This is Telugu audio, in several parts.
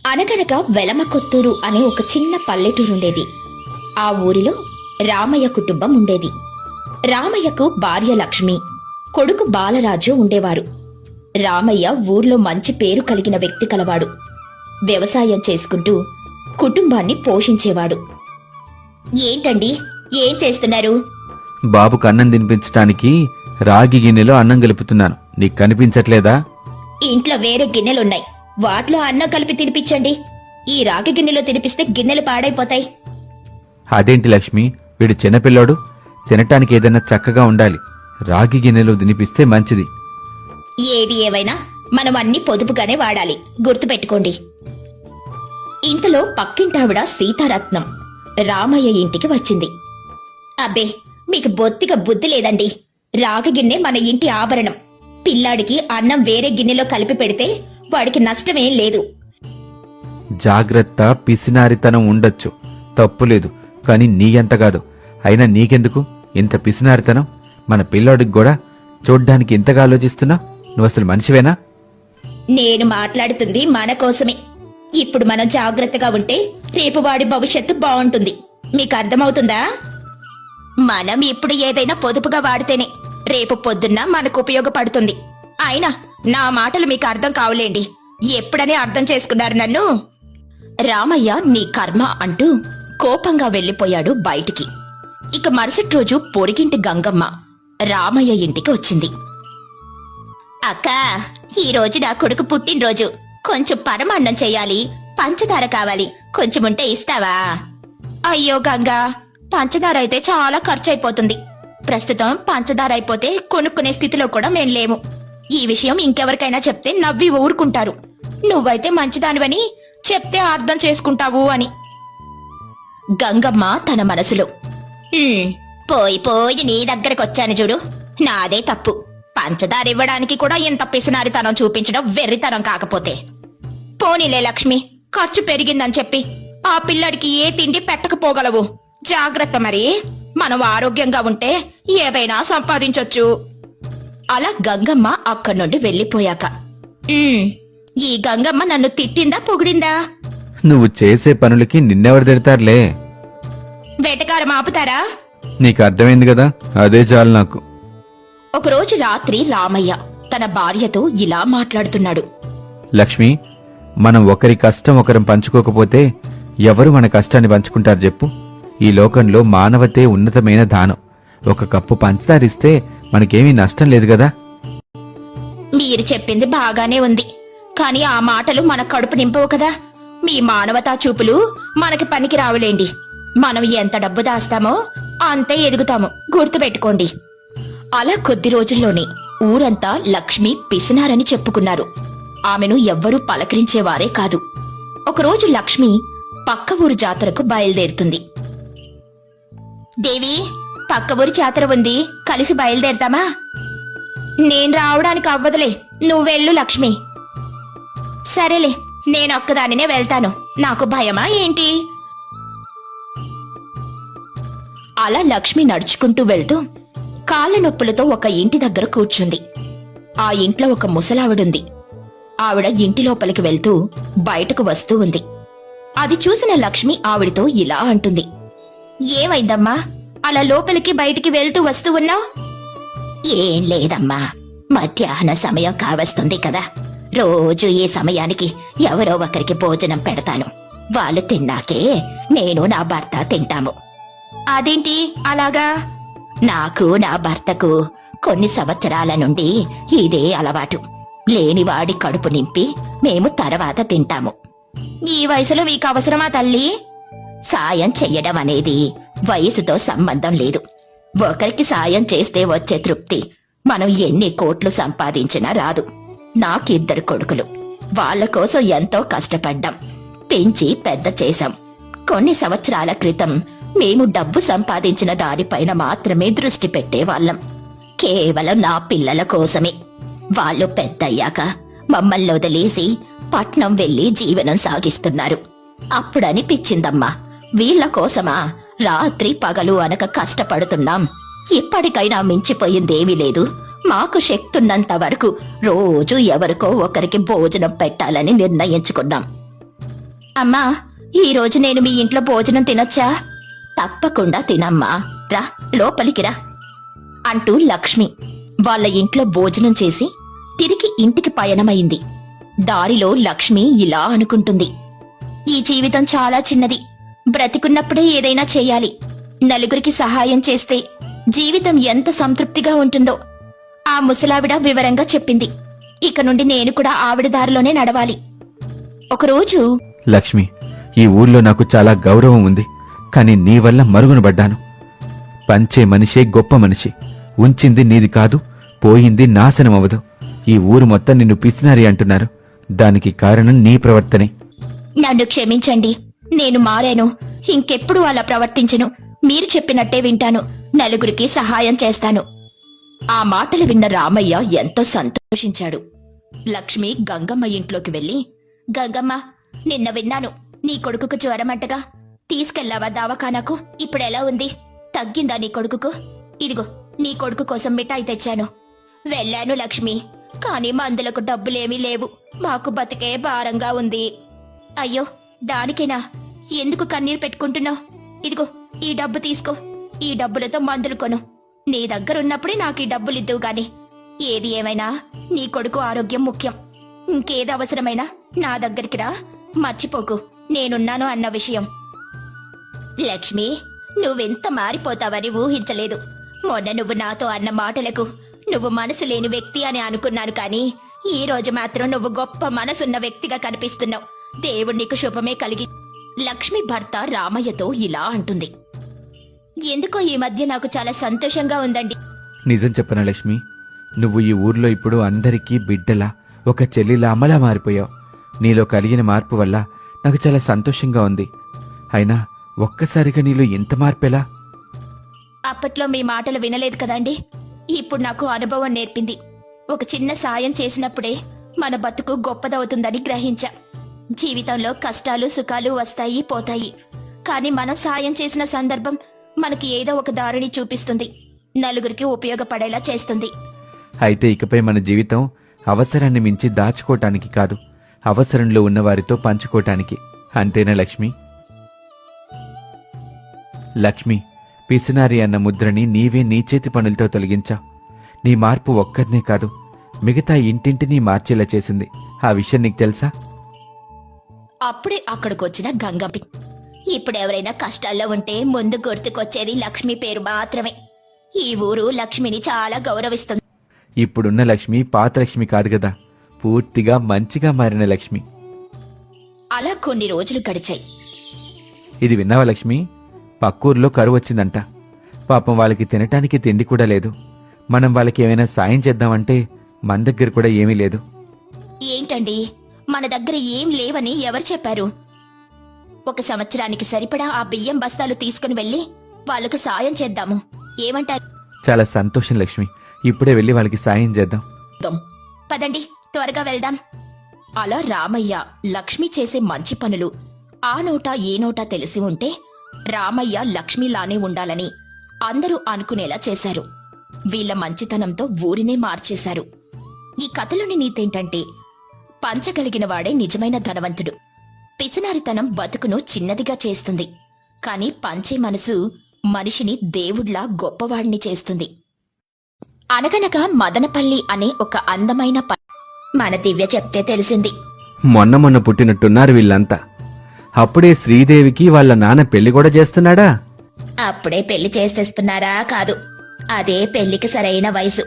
అనగనగా వెలమకొత్తూరు అనే ఒక చిన్న పల్లెటూరుండేది. ఆ ఊరిలో రామయ్య కుటుంబం ఉండేది. రామయ్యకు భార్య లక్ష్మి, కొడుకు బాలరాజు ఉండేవారు. రామయ్య ఊర్లో మంచి పేరు కలిగిన వ్యక్తి కలవాడు. వ్యవసాయం చేసుకుంటూ కుటుంబాన్ని పోషించేవాడు. ఏంటండి, ఏం చేస్తున్నారు? బాబుకు అన్నం తినిపించటానికి రాగి గిన్నెలో అన్నం కలుపుతున్నాను. నీకు కనిపించట్లేదా? ఇంట్లో వేరే గిన్నెలున్నాయి, వాటిలో అన్నం కలిపి తినిపించండి. ఈ రాగి గిన్నెలో తినిపిస్తే గిన్నెలు పాడైపోతాయి. అదేంటి లక్ష్మి, వీడు చిన్నపిల్లోడు, తినటానికి ఏదైనా చక్కగా ఉండాలి. రాగి గిన్నెలో తినిపిస్తే మంచిది. ఏది ఏవైనా మనం అన్ని పొదుపుగానే వాడాలి, గుర్తుపెట్టుకోండి. ఇంతలో పక్కింటావిడ సీతారత్నం రామయ్య ఇంటికి వచ్చింది. అబ్బే, మీకు బొత్తిగా బుద్ధి లేదండి. రాగి గిన్నె మన ఇంటి ఆభరణం. పిల్లాడికి అన్నం వేరే గిన్నెలో కలిపి పెడితే వాడికి నష్టమేం లేదు. జాగ్రత్త, పిసినారితనం ఉండొచ్చు, తప్పులేదు, కాని నీ అంత కాదు. అయినా నీకెందుకు ఇంత పిసినారితనం? మన పిల్లోడికి కూడా చూడ్డానికి ఇంతగా ఆలోచిస్తున్నా? నువ్వు అసలు మనిషివేనా? నేను మాట్లాడుతుంది మన కోసమే. ఇప్పుడు మనం జాగ్రత్తగా ఉంటే రేపు వాడి భవిష్యత్తు బాగుంటుంది. మీకు అర్థమవుతుందా? మనం ఇప్పుడు ఏదైనా పొదుపుగా వాడితేనే రేపు పొద్దున్న మనకు ఉపయోగపడుతుంది. అయినా నా మాటలు మీకు అర్థం కావులేండి. ఎప్పుడనే అర్థం చేసుకున్నారు నన్ను? రామయ్య నీ కర్మ అంటూ కోపంగా వెళ్లిపోయాడు బయటికి. ఇక మరుసటి రోజు పొరిగింటి గంగమ్మ రామయ్య ఇంటికి వచ్చింది. అక్కా, ఈ రోజు నా కొడుకు పుట్టినరోజు. కొంచెం పరమాన్నం చెయ్యాలి, పంచదార కావాలి, కొంచెముంటే ఇస్తావా? అయ్యో గంగా, పంచదార అయితే చాలా ఖర్చయిపోతుంది. ప్రస్తుతం పంచదార అయిపోతే కొనుక్కునే స్థితిలో కూడా మేం లేము. ఈ విషయం ఇంకెవరికైనా చెప్తే నవ్వి ఊరుకుంటారు. నువ్వైతే మంచిదానివని చెప్తే అర్థం చేసుకుంటావు అని. గంగమ్మ తన మనసులో, పోయి పోయి నీ దగ్గరకొచ్చాను చూడు, నాదే తప్పు. పంచదార ఇవ్వడానికి కూడా ఇంత పిసినారితనం చూపించడం వెర్రితనం కాకపోతే. పోనీలే లక్ష్మి, ఖర్చు పెరిగిందని చెప్పి ఆ పిల్లడికి ఏ తిండి పెట్టకపోగలవు. జాగ్రత్త మరి. మనం ఆరోగ్యంగా ఉంటే ఏదైనా సంపాదించొచ్చు. అలా గంగమ్మ అక్కడి నుండి వెళ్లిపోయాక, ఈ గంగమ్మ నన్ను తిట్టిందా పొగిడిందా? నువ్వు చేసే పనులకి నిన్నెవరు తిడతారులే. వేటకారం ఆపుతారా? నీకు అర్థమైంది కదా, అదే చాలు నాకు. ఒకరోజు రాత్రి రామయ్య తన భార్యతో ఇలా మాట్లాడుతున్నాడు. లక్ష్మి, మనం ఒకరి కష్టం ఒకరం పంచుకోకపోతే ఎవరు మన కష్టాన్ని పంచుకుంటారు చెప్పు? ఈ లోకంలో మానవతే ఉన్నతమైన దానం. ఒక కప్పు పంచదారిస్తే మనకేమీ నష్టం లేదు కదా. మీరు చెప్పింది బాగానే ఉంది, కాని ఆ మాటలు మన కడుపు నింపవు కదా. మీ మానవతా చూపులు మనకి పనికి రావులేండి. మనం ఎంత డబ్బు దాస్తామో అంతే ఎదుగుతాము, గుర్తుపెట్టుకోండి. అలా కొద్ది రోజుల్లోనే ఊరంతా లక్ష్మి పిసినారని చెప్పుకున్నారు. ఆమెను ఎవ్వరూ పలకరించేవారే కాదు. ఒకరోజు లక్ష్మి పక్క ఊరు జాతరకు బయలుదేరుతుంది. దేవి, పక్క ఊరి జాతర ఉంది, కలిసి బయలుదేరతామా? నేను రావడానికి అవ్వదులే, నువ్వెళ్ళు లక్ష్మి. సరేలే, నేనొక్కదానినే వెళ్తాను. నాకు భయమా ఏంటి? అలా లక్ష్మి నడుచుకుంటూ వెళ్తూ కాళ్ళ నొప్పులతో ఒక ఇంటి దగ్గర కూర్చుంది. ఆ ఇంట్లో ఒక ముసలావిడుంది. ఆవిడ ఇంటి లోపలికి వెళ్తూ బయటకు వస్తూ ఉంది. అది చూసిన లక్ష్మి ఆవిడితో ఇలా అంటుంది. ఏమైందమ్మా, అలా లోపలికి బయటికి వెళ్తూ వస్తూ ఉన్నావు? ఏం లేదమ్మా, మధ్యాహ్న సమయం కావస్తుంది కదా. రోజు ఈ సమయానికి ఎవరో ఒకరికి భోజనం పెడతాను. వాళ్ళు తిన్నాకే నేను నా భర్త తింటాము. అదేంటి అలాగా? నాకు నా భర్తకు కొన్ని సంవత్సరాల నుండి ఇదే అలవాటు. లేనివాడి కడుపు నింపి మేము తర్వాత తింటాము. ఈ వయసులో మీకు అవసరమా తల్లి? సాయం చెయ్యడం అనేది వయసుతో సంబంధం లేదు. ఒకరికి సాయం చేస్తే వచ్చే తృప్తి మనం ఎన్ని కోట్లు సంపాదించినా రాదు. నాకిద్దరు కొడుకులు. వాళ్ల కోసం ఎంతో కష్టపడ్డాం, పెంచి పెద్ద చేశాం. కొన్ని సంవత్సరాల క్రితం మేము డబ్బు సంపాదించిన దానిపైన మాత్రమే దృష్టి పెట్టేవాళ్లం. కేవలం నా పిల్లల కోసమే. వాళ్ళు పెద్దయ్యాక మమ్మల్ని వదిలేసి పట్నం వెళ్లి జీవనం సాగిస్తున్నారు. అప్పుడనిపించిందమ్మా, వీళ్ల కోసమా రాత్రి పగలు అనక కష్టపడుతున్నాం. ఇప్పటికైనా మించిపోయిందేమీ లేదు. మాకు శక్తున్నంత వరకు రోజు ఎవరికో ఒకరికి భోజనం పెట్టాలని నిర్ణయించుకున్నాం. అమ్మా, ఈరోజు నేను మీ ఇంట్లో భోజనం తినొచ్చా? తప్పకుండా తినమ్మా, రా లోపలికి రా అంటూ లక్ష్మి వాళ్ళ ఇంట్లో భోజనం చేసి తిరిగి ఇంటికి పయనమైంది. దారిలో లక్ష్మి ఇలా అనుకుంటుంది. ఈ జీవితం చాలా చిన్నది. బ్రతికున్నప్పుడే ఏదైనా చెయ్యాలి. నలుగురికి సహాయం చేస్తే జీవితం ఎంత సంతృప్తిగా ఉంటుందో ఆ ముసలావిడ వివరంగా చెప్పింది. ఇక నుండి నేను కూడా ఆవిడ దారిలోనే నడవాలి. ఒకరోజు లక్ష్మి, ఈ ఊర్లో నాకు చాలా గౌరవం ఉంది, కానీ నీ వల్ల మరుగునబడ్డాను. పంచే మనిషే గొప్ప మనిషి. ఉంచింది నీది కాదు, పోయింది నాశనమవదు. ఈ ఊరు మొత్తం నిన్ను పిసినారి అంటున్నారు. దానికి కారణం నీ ప్రవర్తనే. నన్ను క్షమించండి, నేను మారాను. ఇంకెప్పుడు అలా ప్రవర్తించను. మీరు చెప్పినట్టే వింటాను. నలుగురికి సహాయం చేస్తాను. ఆ మాటలు విన్న రామయ్య ఎంతో సంతోషించాడు. లక్ష్మి గంగమ్మ ఇంట్లోకి వెళ్లి, గంగమ్మ, నిన్న విన్నాను నీ కొడుకుకు జ్వరమంటగా. తీసుకెళ్లావా దవాఖానాకు? ఇప్పుడెలా ఉంది? తగ్గిందా నీ కొడుకుకు? ఇదిగో నీ కొడుకు కోసం మిఠాయి తెచ్చాను. వెళ్ళాను లక్ష్మి, కాని మందులకు డబ్బులేమీ లేవు. మాకు బతికే భారంగా ఉంది. అయ్యో, దానికేనా? ఎందుకు కన్నీరు పెట్టుకుంటున్నావు? ఇదిగో ఈ డబ్బు తీసుకో. ఈ డబ్బులతో మందులు కొను. నీ దగ్గరున్నప్పుడే నాకు ఈ డబ్బులిద్దువు గాని. ఏది ఏమైనా నీ కొడుకు ఆరోగ్యం ముఖ్యం. ఇంకేది అవసరమైనా నా దగ్గరికి రా. మర్చిపోకు నేనున్నాను అన్న విషయం. లక్ష్మి, నువ్వెంత మారిపోతావని ఊహించలేదు. మొన్న నువ్వు నాతో అన్న మాటలకు నువ్వు మనసు లేని వ్యక్తి అని అనుకున్నాను, కానీ ఈ రోజు మాత్రం నువ్వు గొప్ప మనసున్న వ్యక్తిగా కనిపిస్తున్నావు. దేవుడు నీకు శుభమే కలిగి. లక్ష్మి భర్త రామయ్యతో ఇలా అంటుంది. ఎందుకో ఈ మధ్య నాకు చాలా సంతోషంగా ఉందండి. నిజం చెప్పనా లక్ష్మి, నువ్వు ఈ ఊర్లో ఇప్పుడు అందరికీ బిడ్డలా, ఒక చెల్లిలా అమ్మలా మారిపోయావు. నీలో కలిగిన మార్పు వల్ల నాకు చాలా సంతోషంగా ఉంది. అయినా ఒక్కసారిగా నీలో ఎంత మార్పెలా? అప్పట్లో మీ మాటలు వినలేదు కదండి. ఇప్పుడు నాకు అనుభవం నేర్పింది. ఒక చిన్న సాయం చేసినప్పుడే మన బతుకు గొప్పదవుతుందని గ్రహించా. జీవితంలో కష్టాలు సుఖాలు వస్తాయి పోతాయి, కానీ మనం సాయం చేసిన సందర్భం మనకి ఏదో ఒక దారిని చూపిస్తుంది. నలుగురికి ఉపయోగపడేలా చేస్తుంది. అయితే ఇకపై మన జీవితం అవసరాన్ని మించి దాచుకోటానికి కాదు, అవసరంలో ఉన్నవారితో పంచుకోటానికి. అంతేనా లక్ష్మి? లక్ష్మి, పిసినారి అన్న ముద్రని నీవే నీ చేతి పనులతో తొలగించావు. నీ మార్పు ఒక్కరినే కాదు, మిగతా ఇంటింటినీ మార్చేలా చేసింది. ఆ విషయం నీకు తెలుసా? అప్పుడే అక్కడికొచ్చిన గంగమ్మ, ఇప్పుడెవరైనా కష్టాల్లో ఉంటే ముందు గుర్తుకొచ్చేది లక్ష్మి పేరు మాత్రమే. ఈ ఊరు లక్ష్మిని చాలా గౌరవిస్తుంది. ఇప్పుడున్న లక్ష్మి పాత లక్ష్మి కాదు కదా, పూర్తిగా మంచిగా మారిన లక్ష్మి. అలా కొన్ని రోజులు గడిచాయి. ఇది విన్నావా లక్ష్మి? పక్కూర్లో కరువు వచ్చిందంట. పాపం వాళ్ళకి తినటానికి తిండి కూడా లేదు. మనం వాళ్ళకి ఏమైనా సాయం చేద్దామంటే మన దగ్గర కూడా ఏమీ లేదు. ఏంటండి, మన దగ్గర ఏం లేవని ఎవరు చెప్పారు? 1 సంవత్సరానికి సరిపడా ఆ బియ్యం బస్తాలు తీసుకుని వెళ్ళి వాళ్లకు సాయం చేద్దాము. ఏమంటారు? చాలా సంతోషం లక్ష్మి, ఇప్పుడే వెళ్ళి వాళ్ళకి సాయం చేద్దాం. పదండి, త్వరగా వెళ్దాం. అలా రామయ్య లక్ష్మి చేసే మంచి పనులు ఆ నోటా ఏ నోటా తెలిసి ఉంటే రామయ్య లక్ష్మిలానే ఉండాలని అందరూ అనుకునేలా చేశారు. వీళ్ల మంచితనంతో ఊరినే మార్చేశారు. ఈ కథలోని నీతేంటంటే, పంచగలిగిన వాడే నిజమైన ధనవంతుడు. పిసినారితనం బతుకును చిన్నదిగా చేస్తుంది, కాని పంచే మనసు మనిషిని దేవుడ్లా గొప్పవాడిని చేస్తుంది. అనగనగా మదనపల్లి అనే ఒక అందమైన మన దివ్య చెప్తే తెలిసింది. మొన్న పుట్టినట్టున్నారు వీళ్ళంతా. అప్పుడే శ్రీదేవికి వాళ్ళ నాన్న పెళ్లి కూడా చేస్తున్నాడా? అప్పుడే పెళ్లి చేసేస్తున్నారా? కాదు, అదే పెళ్లికి సరైన వయసు.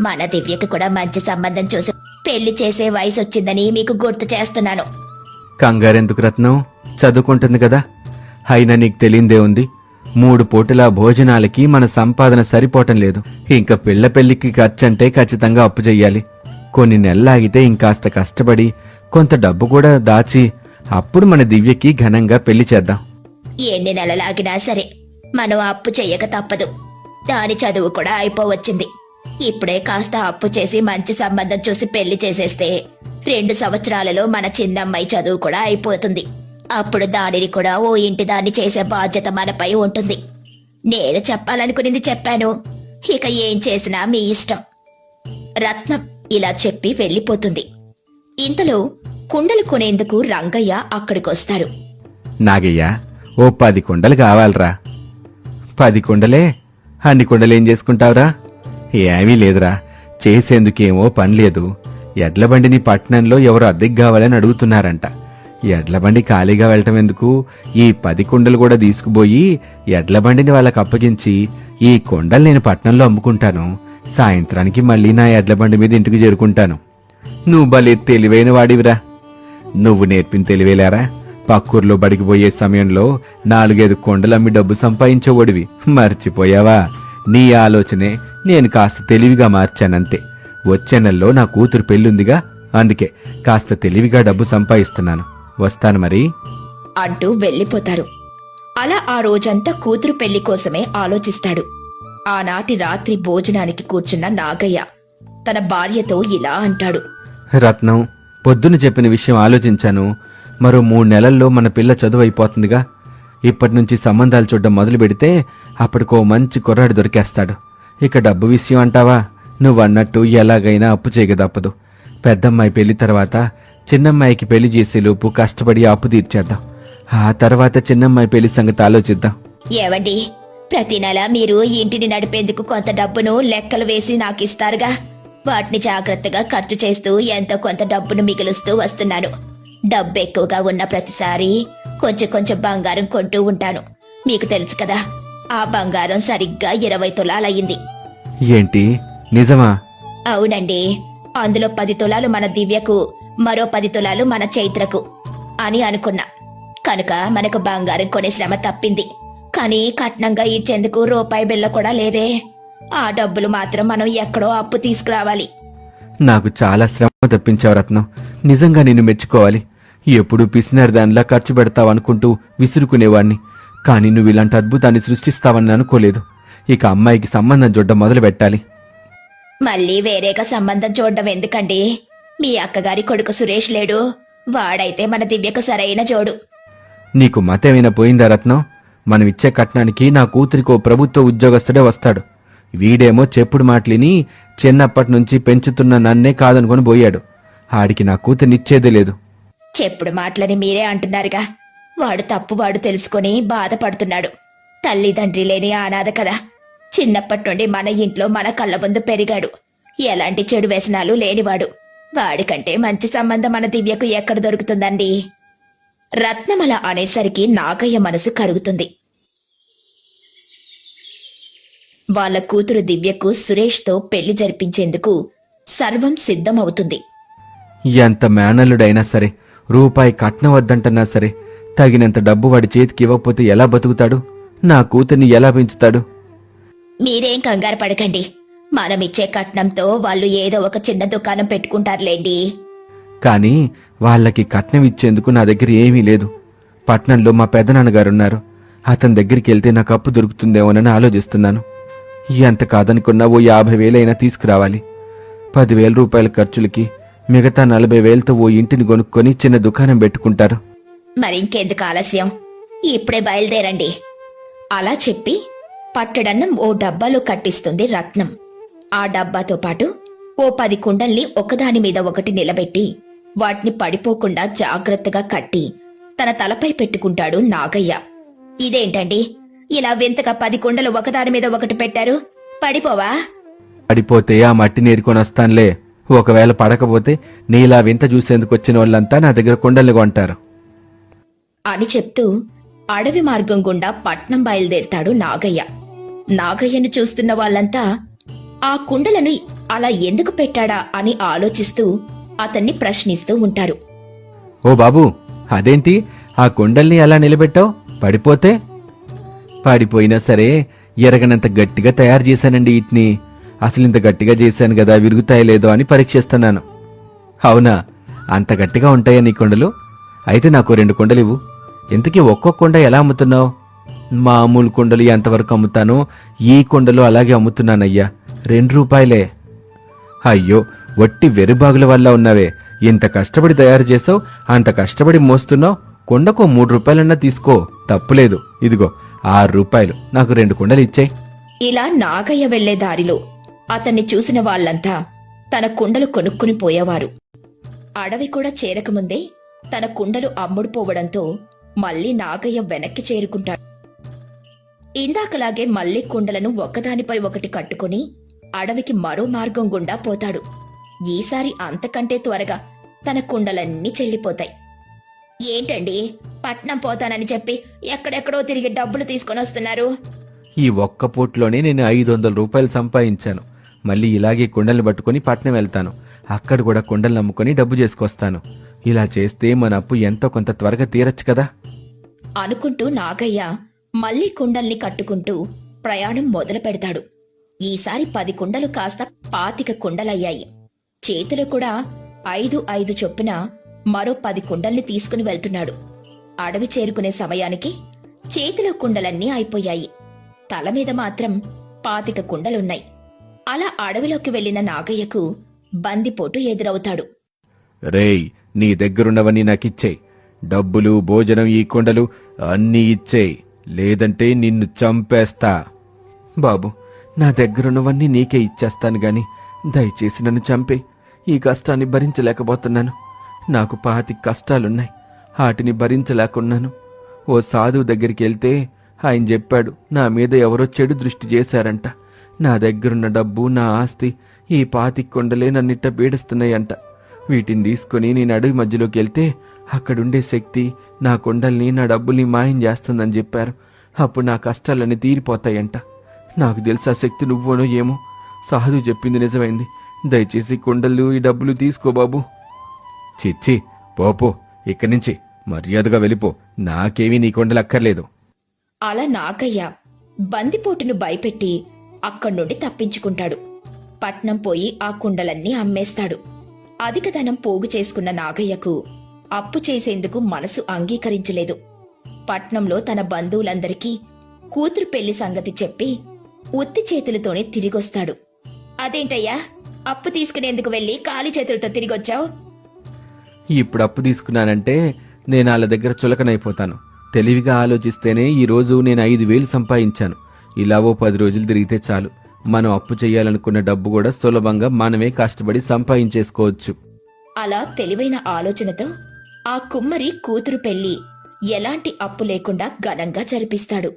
మన దివ్యకు కూడా మంచి సంబంధం చూసి పెళ్లి చేసే వయసు వచ్చిందని మీకు గుర్తు చేస్తున్నాను. కంగారెందుకు రత్నం, చదువుకుంటుంది కదా. అయినా నీకు తెలియందే ఉంది, 3 పూటల భోజనాలకి మన సంపాదన సరిపోవటం లేదు. ఇంకా పిల్ల పెళ్లికి ఖర్చంటే ఖచ్చితంగా అప్పు చెయ్యాలి. కొన్ని నెలలాగితే ఇంకాస్త కష్టపడి కొంత డబ్బు కూడా దాచి అప్పుడు మన దివ్యకి ఘనంగా పెళ్లి చేద్దాం. ఎన్ని నెలలాగినా సరే మనం అప్పు చెయ్యక తప్పదు. దాని చదువు కూడా అయిపోవచ్చింది. ఇప్పుడే కాస్త అప్పు చేసి మంచి సంబంధం చూసి పెళ్లి చేసేస్తే 2 సంవత్సరాలలో మన చిన్నమ్మాయి చదువు కూడా అయిపోతుంది. అప్పుడు దానిని కూడా ఓ ఇంటి దాన్ని చేసే బాధ్యత మనపై ఉంటుంది. నేను చెప్పాలనుకునేది చెప్పాను, ఇక ఏం చేసినా మీ ఇష్టం. రత్నం ఇలా చెప్పి వెళ్ళిపోతుంది. ఇంతలో కుండలు కొనేందుకు రంగయ్య అక్కడికొస్తాడు. నాగయ్య, ఓ 10 కుండలు కావాలరా. 10 కుండలే? అన్ని కుండలేం చేసుకుంటావురా? ఏమీ లేదురా, చేసేందుకేమో పనిలేదు. ఎడ్లబండిని పట్టణంలో ఎవరు అద్దెకి కావాలని అడుగుతున్నారంట. ఎడ్లబండి ఖాళీగా వెళ్ళటం ఎందుకు, ఈ 10 కుండలు కూడా తీసుకుపోయి ఎడ్లబండిని వాళ్ళకి అప్పగించి ఈ కుండలు నేను పట్నంలో అమ్ముకుంటాను. సాయంత్రానికి మళ్ళీ నా ఎడ్లబండి మీద ఇంటికి చేరుకుంటాను. నువ్వు భలే తెలివైన వాడివిరా. నువ్వు నేర్పిన తెలివేలారా. పక్కూర్లో బడికి పోయే సమయంలో 4-5 కుండలు అమ్మి డబ్బు సంపాదించేవాడివి. మర్చిపోయావా? నీ ఆలోచనే నేను కాస్త తెలివిగా మార్చానంతే. వచ్చే నెలలో నా కూతురు పెళ్ళుందిగా, అందుకే కాస్త తెలివిగా డబ్బు సంపాదిస్తున్నాను. వస్తాను మరి అంటూ వెళ్ళిపోతారు. అలా ఆ రోజంతా కూతురు పెళ్లి కోసమే ఆలోచిస్తాడు. ఆనాటి రాత్రి భోజనానికి కూర్చున్న నాగయ్య తన భార్యతో ఇలా అంటాడు. రత్నం, పొద్దున చెప్పిన విషయం ఆలోచించాను. మరో 3 నెలల్లో మన పిల్ల చదువు అయిపోతుందిగా. ఇప్పటినుంచి సంబంధాలు చూడడం మొదలు పెడితే అప్పటికో మంచి కుర్రాడు దొరికేస్తాడు. ఇక డబ్బు విషయం అంటావా? నువ్వన్నట్టు ఎలాగైనా అప్పు చేయక తప్పదు. పెద్దమ్మాయి పెళ్లి తర్వాత చిన్నమ్మాయికి పెళ్లి చేసేలోపు కష్టపడి అప్పు తీర్చేద్దాం. ఆ తర్వాత చిన్నమ్మాయి పెళ్లి సంగతి ఆలోచిద్దాం. ఏవండి, ప్రతి నెల మీరు ఇంటిని నడిపేందుకు కొంత డబ్బును లెక్కలు వేసి నాకిస్తారుగా. వాటిని జాగ్రత్తగా ఖర్చు చేస్తూ ఎంతో కొంత డబ్బును మిగులుస్తూ వస్తున్నాను. డబ్బు ఎక్కువగా ఉన్న ప్రతిసారి కొంచెం కొంచెం బంగారం కొంటూ ఉంటాను. మీకు తెలుసు కదా, ఆ బంగారం సరిగ్గా 20 తులాలయ్యింది. ఏంటి, నిజమా? అవునండి. అందులో 10 తులాలు మన దివ్యకు, మరో 10 తులాలు మన చైత్రకు అని అనుకున్నా. కనుక మనకు బంగారం కొనే శ్రమ తప్పింది. కానీ కట్నంగా ఇచ్చేందుకు రూపాయి బిళ్ళ కూడా లేదే. ఆ డబ్బులు మాత్రం మనం ఎక్కడో అప్పు తీసుకురావాలి. నాకు చాలా శ్రమ తప్పించావు రత్నం. నిజంగా నిన్ను మెచ్చుకోవాలి. ఎప్పుడూ పిసినారి దానిలా ఖర్చు పెడతావనుకుంటూ విసురుకునేవాణ్ణి. కానీ నువ్వు ఇలాంటి అద్భుతాన్ని సృష్టిస్తావని అనుకోలేదు. ఇక అమ్మాయికి సంబంధం చూడడం మొదలు పెట్టాలి. మళ్ళీ వేరేగా సంబంధం చూడడం ఎందుకండి? మీ అక్కగారి కొడుకు సురేష్ లేడు, వాడైతే మన దివ్యకు సరైన జోడు. నీకు మతేమైనా పోయిందా రత్నం? మనం ఇచ్చే కట్నానికి నా కూతురికో ప్రభుత్వ ఉద్యోగస్తుడే వస్తాడు. వీడేమో చెప్పుడు మాటలిని చిన్నప్పటి నుంచి పెంచుతున్న నన్నే కాదనుకొని పోయాడు. ఆడికి నా కూతురినిచ్చేదే లేదు. చెప్పుడు మాటలని మీరే అంటున్నారుగా. వాడు తప్పు వాడు తెలుసుకొని బాధపడుతున్నాడు. తల్లిదండ్రి లేని అనాథ కదా. చిన్నప్పటి నుండి మన ఇంట్లో మన కళ్ళ ముందు పెరిగాడు. ఎలాంటి చెడు వ్యసనాలు లేనివాడు. వాడికంటే మంచి సంబంధం మన దివ్యకు ఎక్కడ దొరుకుతుందండి? రత్నమల అనేసరికి నాగయ్య మనసు కరుగుతుంది. వాళ్ళ కూతురు దివ్యకు సురేష్తో పెళ్లి జరిపించేందుకు సర్వం సిద్ధమవుతుంది. ఎంత మేనల్లుడైనా సరే, రూపాయి కట్నం వద్దంటన్నా సరే, తగినంత డబ్బు వాడి చేతికి ఇవ్వకపోతే ఎలా బతుకుతాడు? నా కూతుర్ని ఎలా పెంచుతాడు? మీరేం కంగారు పడకండి. మనమిచ్చే కట్నంతో వాళ్ళు ఏదో ఒక చిన్న దుకాణం పెట్టుకుంటారులేండి. కానీ వాళ్ళకి కట్నం ఇచ్చేందుకు నా దగ్గర ఏమీ లేదు. పట్నంలో మా పెద్దనాన్నగారున్నారు. అతని దగ్గరికి వెళ్తే నాకు అప్పు దొరుకుతుందేమోనని ఆలోచిస్తున్నాను. ఎంత కాదనుకున్నా ఓ 50,000 అయినా తీసుకురావాలి. 10,000 రూపాయల ఖర్చులకి మిగతా 40,000తో ఓ ఇంటిని కొనుక్కొని చిన్న దుకాణం పెట్టుకుంటారు. మరింకెందుకు ఆలస్యం, ఇప్పుడే బయలుదేరండి. అలా చెప్పి పట్టడన్నం ఓ డబ్బాలో కట్టిస్తుంది రత్నం. ఆ డబ్బాతో పాటు ఓ 10 కుండల్ని ఒకదాని మీద ఒకటి నిలబెట్టి వాటిని పడిపోకుండా జాగ్రత్తగా కట్టి తన తలపై పెట్టుకుంటాడు నాగయ్య. ఇదేంటండి, ఇలా వింతగా 10 కుండలు ఒకదాని మీద ఒకటి పెట్టారు? పడిపోవా? పడిపోతే ఆ మట్టి నేరుకొని వస్తానులే. ఒకవేళ పడకపోతే నీలా వింత చూసేందుకు వచ్చిన వాళ్ళంతా నా దగ్గర కుండల్ని కొంటారు అని చెప్తూ అడవి మార్గం గుండా పట్నం బయలుదేరతాడు నాగయ్య. నాగయ్యను చూస్తున్న వాళ్ళంతా ఆ కుండలను అలా ఎందుకు పెట్టాడా అని ఆలోచిస్తూ అతన్ని ప్రశ్నిస్తూ ఉంటారు. ఓ బాబూ, అదేంటి ఆ కుండల్ని అలా నిలబెట్టావు? పడిపోతే? పడిపోయినా సరే ఎరగనంత గట్టిగా తయారు చేశానండి వీటిని. అసలు ఇంత గట్టిగా చేశాను కదా, విరుగుతాయి లేదో అని పరీక్షిస్తున్నాను. అవునా? అంత గట్టిగా ఉంటాయా నీ కుండలు? అయితే నాకు 2 కుండలు ఇవ్వు. ఇంతకీ ఒక్కొక్క కుండ ఎలా అమ్ముతున్నావు? మామూలు కుండలు ఎంతవరకు అమ్ముతానో ఈ కుండలు అలాగే అమ్ముతున్నానయ్యా. 2 రూపాయలే. అయ్యో, వట్టి వెరుబాగుల వల్ల ఉన్నావే. ఇంత కష్టపడి తయారు చేసావు, అంత కష్టపడి మోస్తున్నావు. కుండకు 3 రూపాయలన్నా తీసుకో, తప్పులేదు. ఇదిగో 6 రూపాయలు, నాకు 2 కుండలు ఇచ్చేయ్. ఇలా నాగయ్య వెళ్లే దారిలో అతన్ని చూసిన వాళ్ళంతా తన కుండలు కొనుక్కుని పోయేవారు. అడవి కూడా చేరకముందే తన కుండలు అమ్ముడుపోవడంతో మళ్ళీ నాగయ్య వెనక్కి చేరుకుంటాడు. ఇందాకలాగే మళ్ళీ కుండలను ఒకదానిపై ఒకటి కట్టుకుని అడవికి మరో మార్గం గుండా పోతాడు. ఈసారి అంతకంటే త్వరగా తన కుండలన్నీ చెల్లిపోతాయి. ఏంటండి, పట్నం పోతానని చెప్పి ఎక్కడెక్కడో తిరిగి డబ్బులు తీసుకొని వస్తున్నారు? ఈ ఒక్క పూట్లోనే నేను 500 రూపాయలు సంపాదించాను. మళ్ళీ ఇలాగే కుండల్ని పట్టుకుని పట్నం వెళ్తాను. అక్కడ కూడా కుండలు నమ్ముకొని డబ్బు చేసుకొస్తాను. ఇలా చేస్తే మన అప్పు ఎంతో కొంత త్వరగా తీరచ్చు కదా అనుకుంటూ నాగయ్య మళ్ళీ కుండల్ని కట్టుకుంటూ ప్రయాణం మొదలు పెడతాడు. ఈసారి 10 కుండలు కాస్త 25 కుండలయ్యాయి. చేతులు కూడా 5 చొప్పున మరో 10 కుండల్ని తీసుకుని వెళ్తున్నాడు. అడవి చేరుకునే సమయానికి చేతిలో కుండలన్నీ అయిపోయాయి. తల మీద మాత్రం 25 కుండలున్నాయి. అలా అడవిలోకి వెళ్లిన నాగయ్యకు బందిపోటు ఎదురవుతాడు. రేయ్, నీ దగ్గరున్నవన్నీ నాకిచ్చేయ్. డబ్బులు, భోజనం, ఈ కుండలు అన్నీ ఇచ్చేయ్, లేదంటే నిన్ను చంపేస్తా. బాబు, నా దగ్గరున్నవన్నీ నీకే ఇచ్చేస్తాను గాని దయచేసి నన్ను చంపే. ఈ కష్టాన్ని భరించలేకపోతున్నాను. నాకు 25 కష్టాలున్నాయి, వాటిని భరించలేకున్నాను. ఓ సాధువు దగ్గరికి వెళ్తే ఆయన చెప్పాడు, నా మీద ఎవరో చెడు దృష్టి చేశారంట. నా దగ్గరున్న డబ్బు, నా ఆస్తి, ఈ 25 కుండలే నన్నిట్ట పీడిస్తున్నాయంట. వీటిని తీసుకుని నేను అడవి మధ్యలోకి వెళ్తే అక్కడుండే శక్తి నా కుండల్ని, నా డబ్బుల్ని మాయం చేస్తుందని చెప్పారు. అప్పుడు నా కష్టాలన్నీ తీరిపోతాయంట. నాకు తెలుసా శక్తి నువ్వునో ఏమో. సాధువు చెప్పింది నిజమైంది. దయచేసి కుండలు, ఈ డబ్బులు తీసుకో బాబు. చిచ్చి, పోపో, ఇక్కడి నుంచి మర్యాదగా వెళ్ళిపో. నాకేమీ నీ కుండలు అక్కర్లేదు. అలా నాగయ్య బందిపోటును భయపెట్టి అక్కడ్నుండి తప్పించుకుంటాడు. పట్నం పోయి ఆ కుండలన్నీ అమ్మేస్తాడు. అధిక ధనం పోగు చేసుకున్న నాగయ్యకు అప్పు చేసేందుకు మనసు అంగీకరించలేదు. పట్నంలో తన బంధువులందరికీ కూతురు పెళ్లి సంగతి చెప్పి ఉత్తి చేతులతోనే తిరిగొస్తాడు. అదేంటయ్యా, అప్పు తీసుకునేందుకు వెళ్లి ఖాళీ చేతులతో తిరిగొచ్చావు? ఇప్పుడు అప్పు తీసుకున్నానంటే నేను వాళ్ళ దగ్గర చులకనైపోతాను. తెలివిగా ఆలోచిస్తేనే ఈరోజు నేను 5,000 సంపాదించాను. ఇలా ఓ 10 రోజులు తిరిగితే చాలు. మనం అప్పు చెయ్యాలనుకున్న డబ్బు కూడా సులభంగా మనమే కష్టపడి సంపాదించేసుకోవచ్చు. అలా తెలివైన ఆలోచనతో ఆ కుమ్మరి కూతురు పెళ్లి ఎలాంటి అప్పు లేకుండా ఘనంగా జరిపిస్తాడు.